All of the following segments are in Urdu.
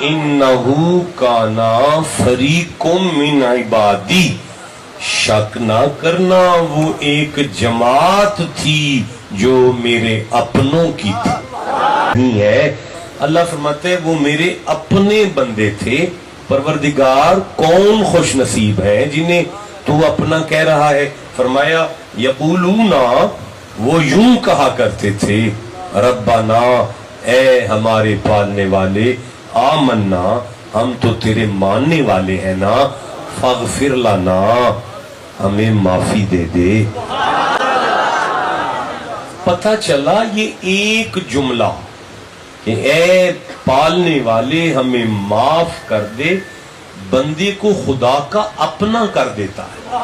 انہو کانا فریقم من عبادی، شک نہ کرنا وہ ایک جماعت تھی جو میرے اپنوں کی تھی. نہیں ہے، اللہ فرماتے ہیں وہ میرے اپنے بندے تھے. پروردگار کون خوش نصیب ہے جنہیں تو اپنا کہہ رہا ہے. فرمایا یقولون، وہ یوں کہا کرتے تھے، ربنا، اے ہمارے پالنے والے، آمنا، ہم تو تیرے ماننے والے ہیں نا، فاغفر لنا، ہمیں معافی دے دے. پتہ چلا یہ ایک جملہ کہ اے پالنے والے ہمیں معاف کر دے، بندے کو خدا کا اپنا کر دیتا ہے.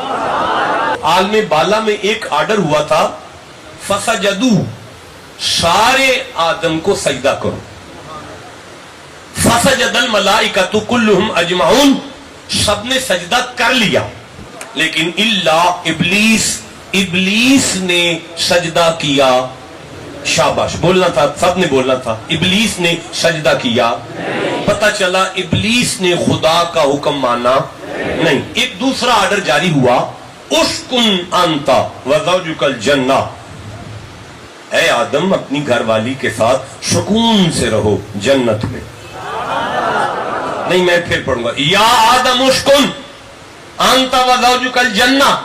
عالم بالا میں ایک آرڈر ہوا تھا، فسجدو، سارے آدم کو سجدہ کرو. فسجد الملائکۃ کلہم اجمعون، سب نے سجدہ کر لیا، لیکن الا ابلیس، ابلیس نے سجدہ کیا. شاباش، بولنا تھا، سب نے بولنا تھا. ابلیس نے سجدہ کیا. پتہ چلا ابلیس نے خدا کا حکم مانا نہیں. ایک دوسرا آرڈر جاری ہوا، اسکن انت وزوجک الجنہ، اے آدم اپنی گھر والی کے ساتھ سکون سے رہو جنت میں. نہیں، میں پھر پڑھوں گا، یا آدم اسکن انت وزوجک الجنہ،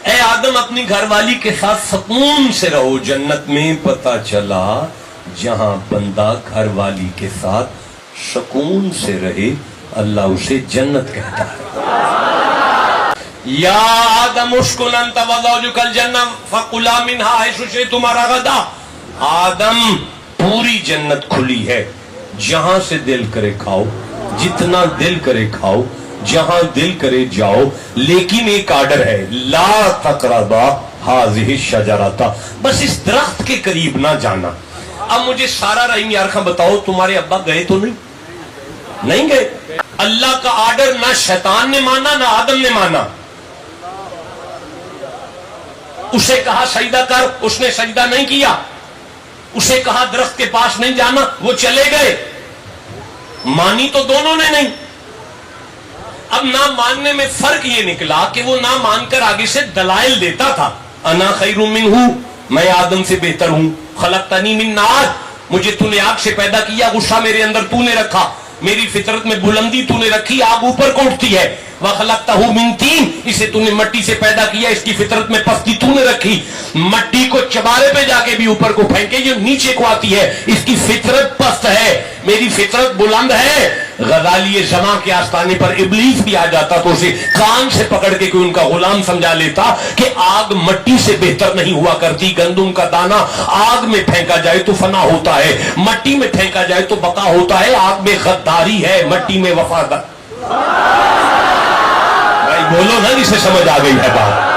اے آدم اپنی گھر والی کے ساتھ سکون سے رہو جنت میں. پتہ چلا جہاں بندہ گھر والی کے ساتھ سکون سے رہے اللہ اسے جنت کہتا ہے. یا آدم اسکن انت وزوجک الجنہ فکلا منہا حیث شئتما رغدا، آدم پوری جنت کھلی ہے، جہاں سے دل کرے کھاؤ، جتنا دل کرے کھاؤ، جہاں دل کرے جاؤ، لیکن ایک آرڈر ہے، لا تقربا ہذہ الشجرۃ، بس اس درخت کے قریب نہ جانا. اب مجھے سارا رحیم یار خان بتاؤ، تمہارے ابا گئے تو نہیں گئے؟ اللہ کا آرڈر نہ شیطان نے مانا نہ آدم نے مانا. اسے کہا سجدہ کر، اس نے سجدہ نہیں کیا. اسے کہا درخت کے پاس نہیں جانا، وہ چلے گئے. مانی تو دونوں نے نہیں. اب نہ ماننے میں فرق یہ نکلا کہ وہ نہ مان کر آگے سے دلائل دیتا تھا، انا خیر منہ، میں آدم سے بہتر ہوں، خلقتنی من نار، مجھے تو نے آگ سے پیدا کیا، غصہ میرے اندر تو نے رکھا، میری فطرت میں بلندی تو نے رکھی، آگ اوپر کو اٹھتی ہے. وَخَلَقْتَهُ مِن طِينٍ، اسے تو نے مٹی سے پیدا کیا، اس کی فطرت میں پستی تو نے رکھی. مٹی کو چبارے پہ جا کے بھی اوپر کو پھینکے یہ نیچے کو آتی ہے، اس کی فطرت پست ہے، میری فطرت بلند ہے. غزالی زماں کے آستانے پر ابلیس بھی آ جاتا تو اسے کان سے پکڑ کے کوئی ان کا غلام سمجھا لیتا کہ آگ مٹی سے بہتر نہیں ہوا کرتی. گندم کا دانہ آگ میں پھینکا جائے تو فنا ہوتا ہے، مٹی میں پھینکا جائے تو بقا ہوتا ہے. آگ میں غداری ہے، مٹی میں وفادار. بھائی بولو نا جسے سمجھ آ گئی ہے بات.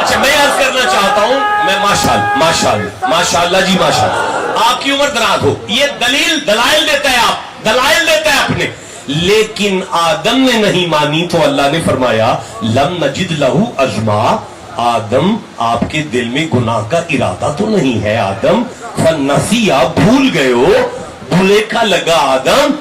اچھا میں عرض کرنا چاہتا ہوں، میں ماشاءاللہ جی ماشاءاللہ، آپ کی عمر دراز ہو، یہ دلائل دیتا ہے، آپ دلائل دیتا ہے اپنے، لیکن آدم نے نہیں مانی تو اللہ نے فرمایا لم نجد لہو عزما، آدم آپ کے دل میں گناہ کا ارادہ تو نہیں ہے. آدم فنسیا، بھول گئے ہو، بھولے کا لگا آدم،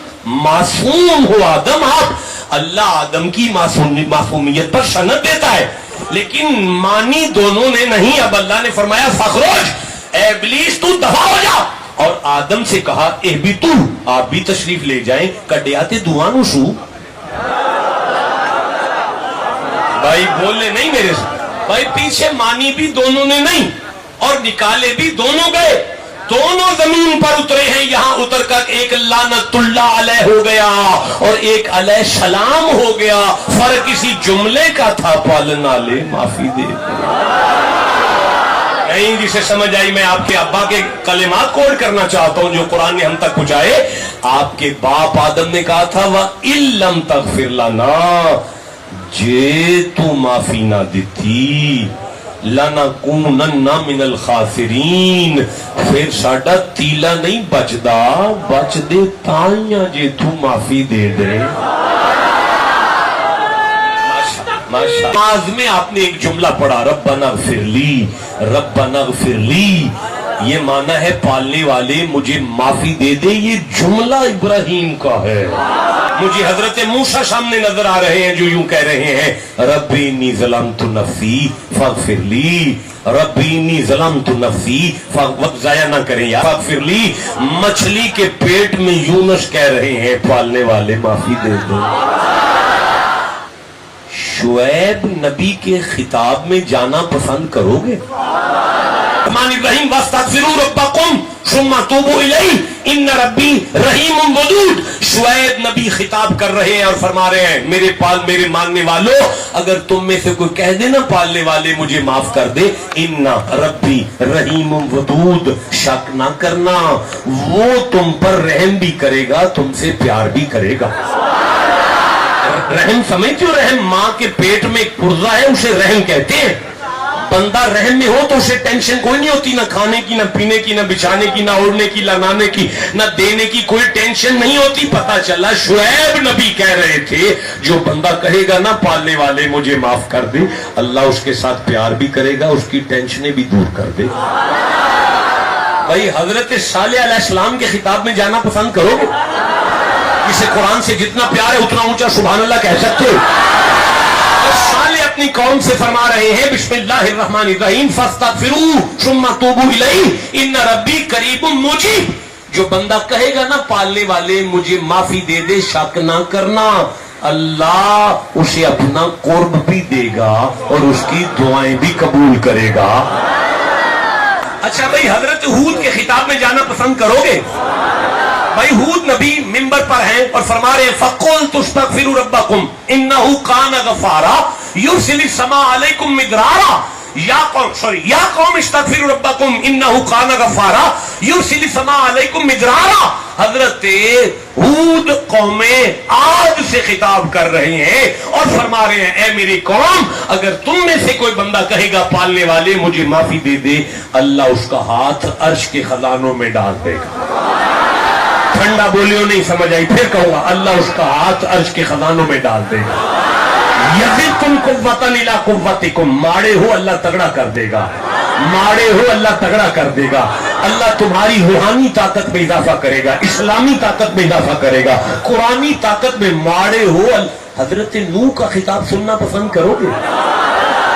معصوم ہو آدم آپ. اللہ آدم کی معصومیت پر سند دیتا ہے، لیکن مانی دونوں نے نہیں. اب اللہ نے فرمایا فخرج، اے ابلیس تو دفع ہو جا، اور آدم سے کہا اہبتو، آپ بھی تشریف لے جائیں. کڈیاتے دوانو سو، بھائی بولنے نہیں میرے سے بھائی، پیچھے مانی بھی دونوں نے نہیں اور نکالے بھی دونوں گئے، دونوں زمین پر اترے ہیں. یہاں اتر کر ایک لعنت اللہ علیہ ہو گیا اور ایک علیہ السلام ہو گیا. فرق اسی جملے کا تھا، پالنا لے معافی دے. نہیں جسے سمجھ آئی، میں آپ کے ابا کے کلمات کوڈ کرنا چاہتا ہوں جو قرآن نے ہم تک پہنچائے. آپ کے باپ آدم نے کہا تھا وَإِن لَمْ تَغْفِرْ لَنَا، جے تو معافی نہ دیتی، لَنَكُونَنَّ مِنَ الْخَاسِرِينَ، پھر ساڈا تیلا نہیں بچدا، بچ دے تائیاں جے تو معافی دے دے. نماز میں آپ نے ایک جملہ پڑھا، ربنا اغفر لی، ربنا اغفر لی. یہ مانا ہے پالنے والے مجھے معافی دے دے، یہ جملہ ابراہیم کا ہے۔ مجھے حضرت موسیٰ سامنے نظر آ رہے ہیں جو یوں کہہ رہے ہیں ربی انی ظلمت نفسی فاغفر لی، ربی انی ظلمت نفسی، وقت ضائع نہ کریں یا فاغفر لی۔ مچھلی کے پیٹ میں یونس کہہ رہے ہیں پالنے والے معافی دے دو۔ شعیب نبی کے خطاب میں جانا پسند کرو گے؟ رحمان الرحیم واستغفروا ربکم ثم توبوا الیہ ان ربی رحیم ودود۔ شعیب نبی خطاب کر رہے ہیں اور فرما رہے ہیں میرے ماننے والوں، اگر تم میں سے کوئی کہہ دے نا پالنے والے مجھے معاف کر دے، ان ربی رحیم ودود، شک نہ کرنا وہ تم پر رحم بھی کرے گا، تم سے پیار بھی کرے گا۔ رحم سمجھتے ہو؟ رحم ماں کے پیٹ میں ایک پرزہ ہے، اسے رحم کہتے ہیں۔ بندہ رحم میں ہو تو اسے ٹینشن کوئی نہیں ہوتی، نہ کھانے کی، نہ پینے کی، نہ بچھانے کی، نہ اوڑھنے کی، لگانے کی، نہ دینے کی، کوئی ٹینشن نہیں ہوتی۔ پتہ چلا شعیب نبی کہہ رہے تھے جو بندہ کہے گا نا پالنے والے مجھے معاف کر دے، اللہ اس کے ساتھ پیار بھی کرے گا، اس کی ٹینشنیں بھی دور کر دے۔ بھائی حضرت صالح علیہ السلام کے خطاب میں جانا پسند کرو گے؟ اسے قرآن سے جتنا پیار ہے اتنا اونچا سبحان اللہ کہہ سکتے ہو؟ اور صالح اپنی قوم سے فرما رہے ہیں بسم اللہ الرحمن الرحیم فاستغفروا ثم توبوا الیہ ان ربی قریب مجیب۔ جو بندہ کہے گا نا پالنے والے مجھے معافی دے دے، شک نہ کرنا اللہ اسے اپنا قرب بھی دے گا اور اس کی دعائیں بھی قبول کرے گا۔ اچھا بھائی حضرت ہود کے خطاب میں جانا پسند کرو گے؟ بھائی ہود نبی منبر پر ہیں اور فرما رہے ہیں فَقُلْتُ اسْتَغْفِرُوا رَبَّكُمْ إِنَّهُ كَانَ غَفَّارًا يُرْسِلِ السَّمَاءَ عَلَيْكُمْ مِدْرَارًا یا قوم استغفروا ربکم انہ کان غفارا یرسل السماء علیکم مدرارا۔ حضرت ہود قوم عاد سے خطاب کر رہے ہیں اور فرما رہے ہیں اے میری قوم، اگر تم میں سے کوئی بندہ کہے گا پالنے والے مجھے معافی دے دے، اللہ اس کا ہاتھ عرش کے خزانوں میں ڈال دے گا۔ ٹھنڈا بولیوں نہیں سمجھ آئی، پھر کہوں گا اللہ اس کا ہاتھ عرش کے خزانوں میں ڈال دے گا۔ یزدکم قوۃ الی قوتکم، ماڑے ہو اللہ تگڑا کر دے گا، ماڑے ہو اللہ تگڑا کر دے گا۔ اللہ تمہاری روحانی طاقت میں اضافہ کرے گا، اسلامی طاقت میں اضافہ کرے گا، قرآنی طاقت میں ماڑے ہو۔ حضرت نوح کا خطاب سننا پسند کرو گے؟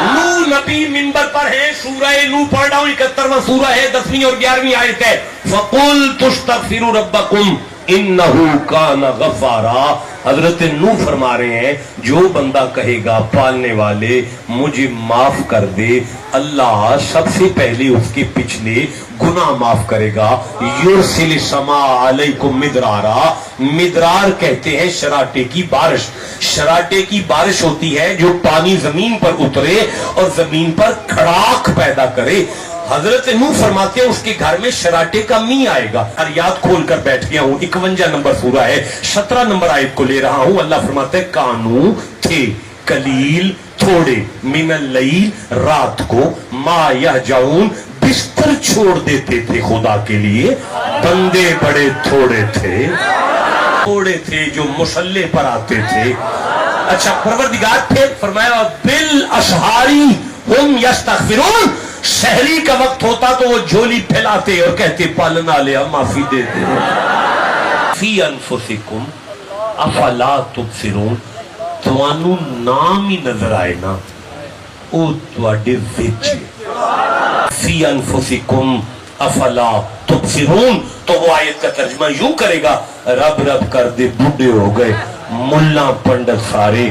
نوح نبی منبر پر ہیں، سورہ نوح پڑھ رہا ہوں، 71واں سورہ ہے، 10ویں اور 11ویں آیت ہے۔ فَقُلْتُ اسْتَغْفِرُوا رَبَّكُمْ إِنَّهُ كَانَ غَفَّارًا۔ حضرت نوح فرما رہے ہیں جو بندہ کہے گا پالنے والے مجھے معاف کر دے، اللہ سب سے پہلے اس کے پچھلے گناہ معاف کرے گا۔ یرسل السماء علیکم مدرارا، مدرار کہتے ہیں شراٹے کی بارش۔ شراٹے کی بارش ہوتی ہے جو پانی زمین پر اترے اور زمین پر کھڑاک پیدا کرے۔ حضرت نوح فرماتے ہیں اس کے گھر میں شراٹے کا می آئے گا۔ یاد کھول کر بیٹھ گیا ہوں، 51 نمبر سورہ ہے، 17 نمبر آیت کو لے رہا ہوں۔ اللہ فرماتے ہیں کانو تھے قلیل تھوڑے من اللیل، رات کو ما یہجعون بستر چھوڑ دیتے تھے خدا کے لیے، بندے بڑے تھوڑے تھے، تھوڑے تھے جو مسلح پر آتے تھے۔ اچھا پروردگار پھر فرمایا بالاسحاری ہم یستغفرون، شہری کا وقت ہوتا تو وہ جھولی پھیلاتے اور کہتے پالنا لیا معافی دے دے۔ فی انفسکم افلا تبصرون، توانو نام ہی نظر آئے نا او تواڈے وچ، فی انفسکم افلا تبصرون، تو وہ آیت کا ترجمہ یوں کرے گا رب رب کر دے بڈھے ہو گئے ملا پنڈت سارے،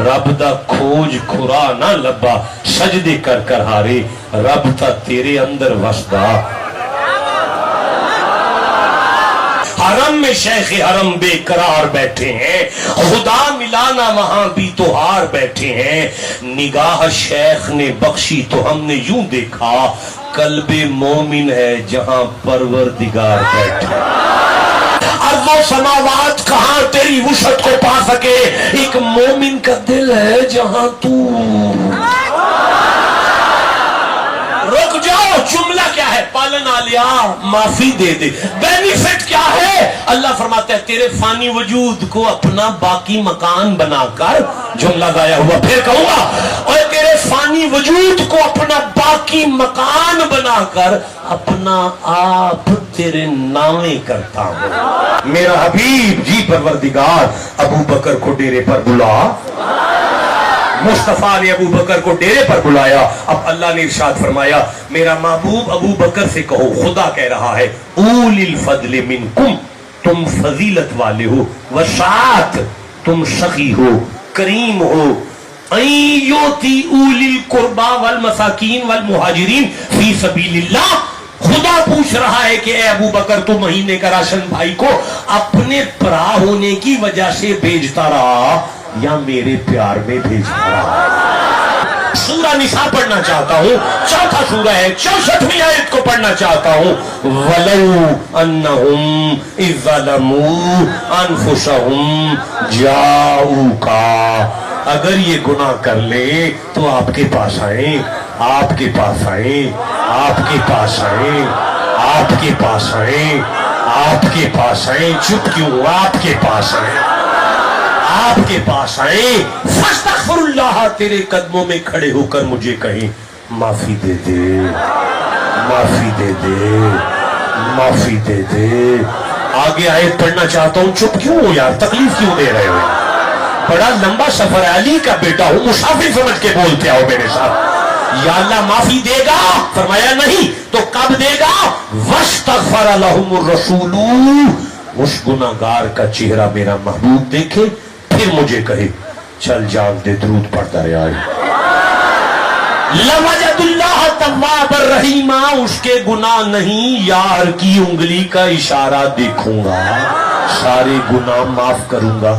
رب دا کھوج کھرا نہ لبا سجدے کر کر ہارے، رب تا تیرے اندر وسدا۔ حرم میں شیخ حرم بے قرار بیٹھے ہیں، خدا ملانا وہاں بھی تو ہار بیٹھے ہیں، نگاہ شیخ نے بخشی تو ہم نے یوں دیکھا قلب مومن ہے جہاں پروردگار بیٹھے۔ ارض و سماوات کہاں تیری وسعت کو پا سکے، ایک مومن کا دل ہے جہاں تو۔ رک جاؤ، جملہ کیا ہے؟ نہ لیا معافی دے دے. بینیفٹ کیا ہے؟ اللہ فرماتا ہے تیرے فانی وجود کو اپنا باقی مکان بنا کر، جملہ ضائع ہوا پھر کہوں گا، اور تیرے فانی وجود کو اپنا باقی مکان بنا کر اپنا آپ تیرے نامے کرتا ہوں. میرا حبیب جی پروردگار ابو بکر کو ڈیرے پر بلا، مصطفیٰ نے ابو بکر کو ڈیرے پر بلایا. اب اللہ نے ارشاد فرمایا میرا محبوب ابو بکر سے کہو، خدا کہہ رہا ہے اولی الفضل منکم، تم فضیلت والے ہو، وسعت تم سخی ہو، کریم ہو، ایوتی اولی القربا والمساکین والمہاجرین فی سبیل اللہ. خدا پوچھ رہا ہے کہ اے ابو بکر تو مہینے کا راشن بھائی کو اپنے پرا ہونے کی وجہ سے بھیجتا رہا یا میرے پیار میں بھیجتا رہا؟ سورہ نساء پڑھنا چاہتا ہوں، چوتھا سورہ ہے، 64ویں آیت کو پڑھنا چاہتا ہوں. وَلَوْ أَنَّهُمْ إِذْ ظَلَمُوا أَنفُسَهُمْ جَاءُوكَ، اگر یہ گناہ کر لے تو آپ کے پاس آئیں، آپ کے پاس آئیں، آپ کے پاس آئیں، آپ کے پاس آئیں، آپ کے پاس آئیں. چپ کیوں؟ آپ کے پاس آئیں، آپ کے پاس آئیں. فاستغفر اللہ، تیرے قدموں میں کھڑے ہو کر مجھے کہیں معافی دے دے، معافی دے دے، معافی دے دے. آگے آیت پڑھنا چاہتا ہوں. چپ کیوں ہو یار؟ تکلیف کیوں دے رہے ہو؟ بڑا لمبا سفر ہے، علی کا بیٹا ہوں، مسافر سمجھ کے بولتے آؤ میرے ساتھ. یا اللہ معافی دے گا؟ فرمایا نہیں. تو کب دے گا؟ واستغفر لهم الرسول، اس گناہگار کا چہرہ میرا محبوب دیکھے پھر مجھے کہے چل جان دے درود پڑھتا رہا ہے. لوجد اللہ تواب الرحیم، اس کے گناہ نہیں، یار کی انگلی کا اشارہ دیکھوں گا، سارے گناہ معاف کروں گا.